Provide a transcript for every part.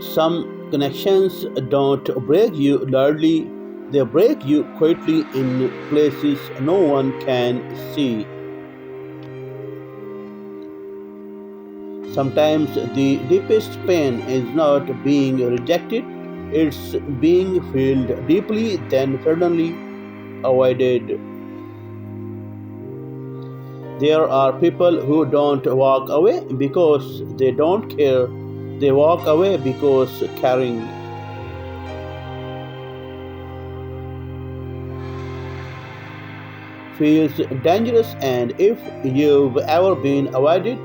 Some connections don't break you loudly, they break you quietly in places no one can see. Sometimes the deepest pain is not being rejected, it's being felt deeply, then suddenly avoided. There are people who don't walk away because they don't care, they walk away because caring feels dangerous. And if you've ever been avoided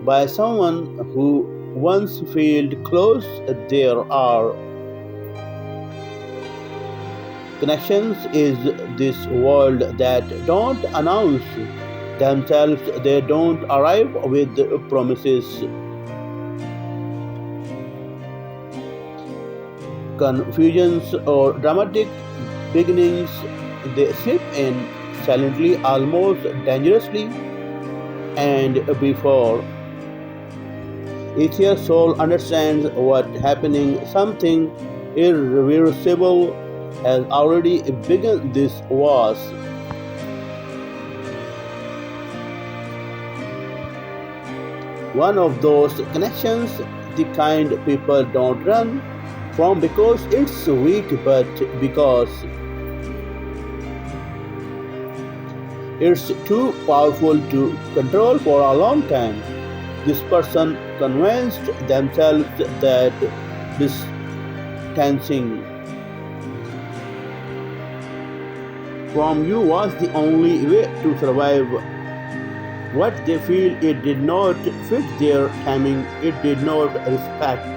by someone who once felt close, there are connections is this world that don't announce themselves, they don't arrive with promises, confusions, or dramatic beginnings. They slip in silently, almost dangerously, and before each soul understands what's happening, something irreversible has already begun. This was one of those connections, the kind people don't run from because it's weak, but because it's too powerful to control for a long time. This person convinced themselves that distancing from you was the only way to survive what they feel. It did not fit their timing, it did not respect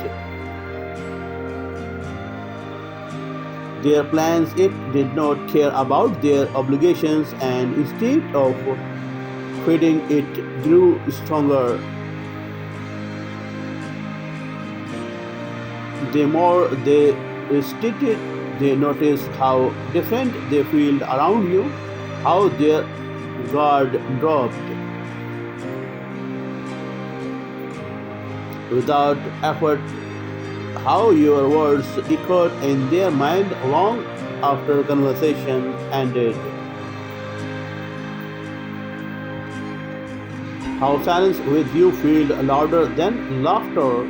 their plans, it did not care about their obligations, and instead of quitting, it grew stronger. The more they restricted, they noticed how different they feel around you, how their guard dropped without effort, how your words echoed in their mind long after conversation ended, how silence with you felt louder than laughter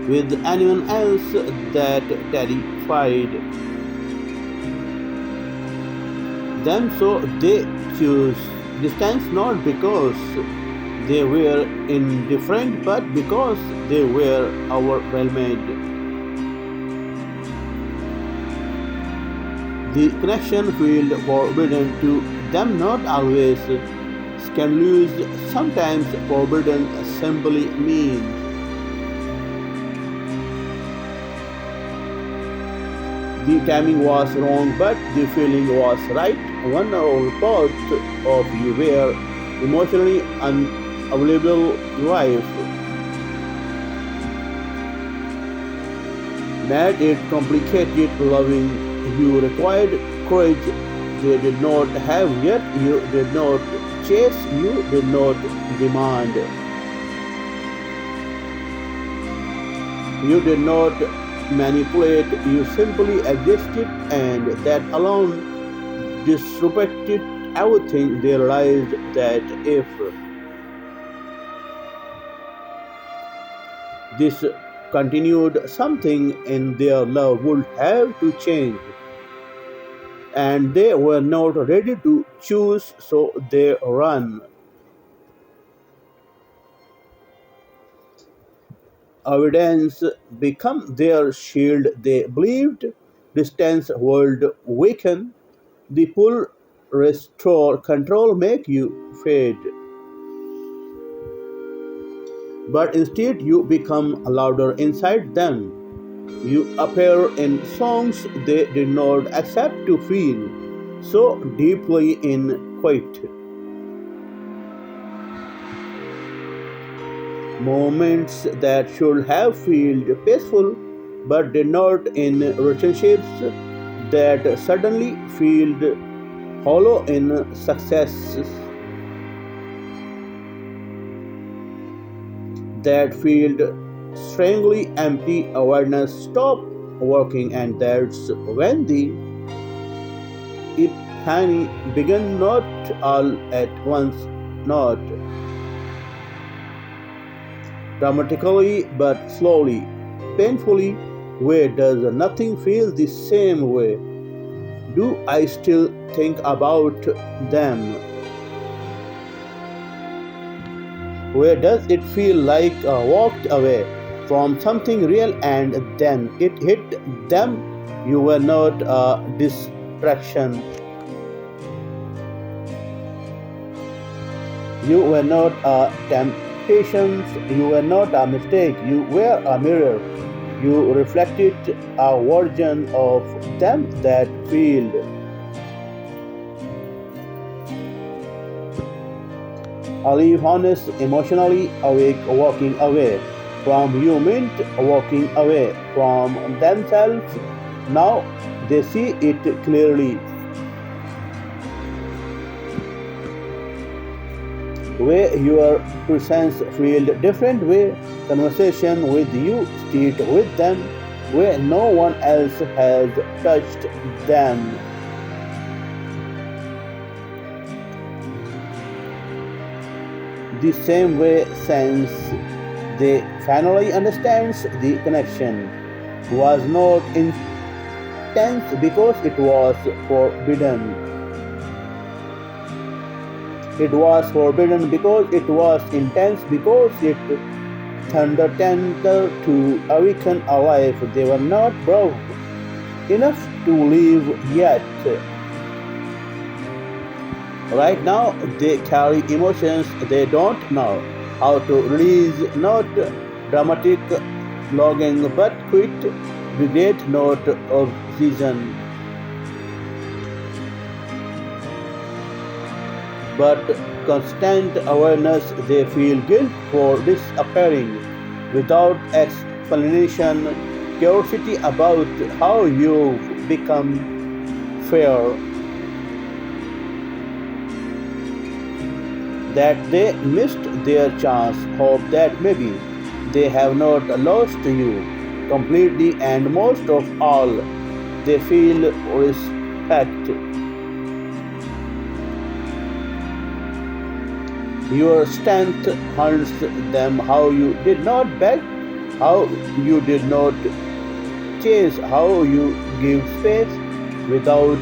with anyone else. That terrified them, so they choose distance not because they were indifferent but because they were overwhelmed. The connection felt forbidden to them, not always scandalous. Sometimes forbidden simply means the timing was wrong, but the feeling was right. One or part of you were emotionally unavailable life made it complicated. Loving you required courage they did not have yet. You did not chase, you did not demand, you did not manipulate, you simply existed, and that alone disrupted everything. They realized that if this continued, something in their love would have to change, and they were not ready to choose, so they run. Evidence become their shield. They believed distance would weaken, the pull restore, control make you fade. But instead you become louder inside them. You appear in songs they did not accept to feel so deeply in quiet moments that should have felt peaceful but did not, in relationships that suddenly feel hollow, in successes that feel strangely empty awareness stop working, and that's when the epiphany began, not all at once, not dramatically, but slowly, painfully. Where does nothing feel the same way? Do I still think about them? Where does it feel like walked away from something real and then it hit them? You were not a distraction. You were not a temptation. You were not a mistake. You were a mirror. You reflected a version of them that failed. Alive, honest, emotionally awake, walking away from you meant walking away from themselves. Now they see it clearly. Where your presence feel different, where conversation with you stayed with them, where no one else has touched them. The same way since they finally understands the connection was not intense because it was forbidden. It was forbidden because it was intense, because it tender to awaken a life they were not brave enough to live yet. Right now, they carry emotions they don't know how to release, not dramatic longing, but quit regret, not obsession, but constant awareness. They feel guilt for disappearing without explanation, curiosity about how you've become fair, that they missed their chance, hope that maybe they have not lost you completely, and most of all, they feel respect. Your strength hunts them, how you did not beg, how you did not chase, how you give space without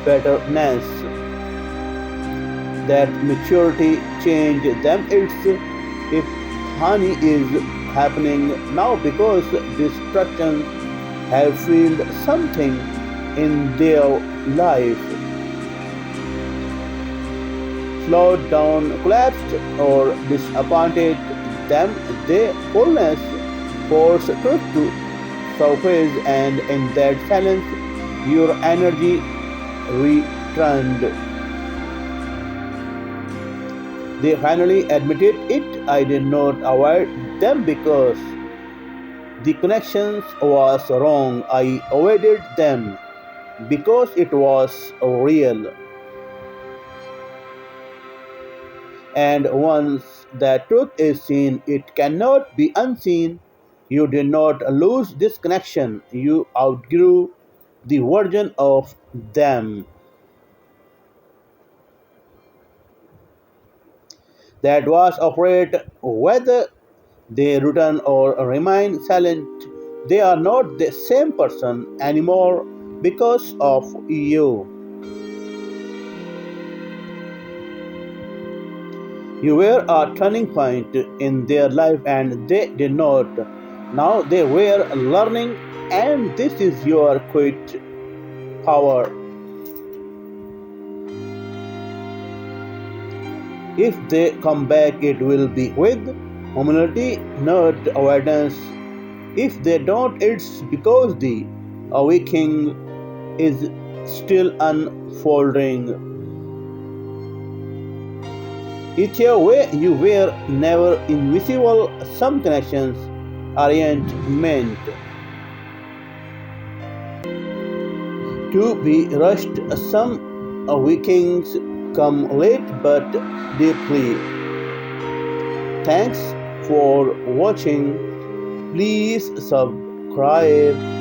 bitterness. That maturity changed them. If honey is happening now because destruction have filled something in their life, slowed down, collapsed, or disappointed them. Their fullness forced truth to surface, and in that silence, your energy returned. They finally admitted it. I did not avoid them because the connections was wrong. I avoided them because it was real. And once that truth is seen, it cannot be unseen. You did not lose this connection. You outgrew the version of them that was afraid. Whether they return or remain silent, they are not the same person anymore because of you. You were a turning point in their life and they did not. Now they were learning, and this is your quit power. If they come back, it will be with humility, not avoidance. If they don't, it's because the awakening is still unfolding. Either way, you were never invisible. Some connections aren't meant to be rushed. Some awakenings come late but deeply. Thanks for watching. Please subscribe.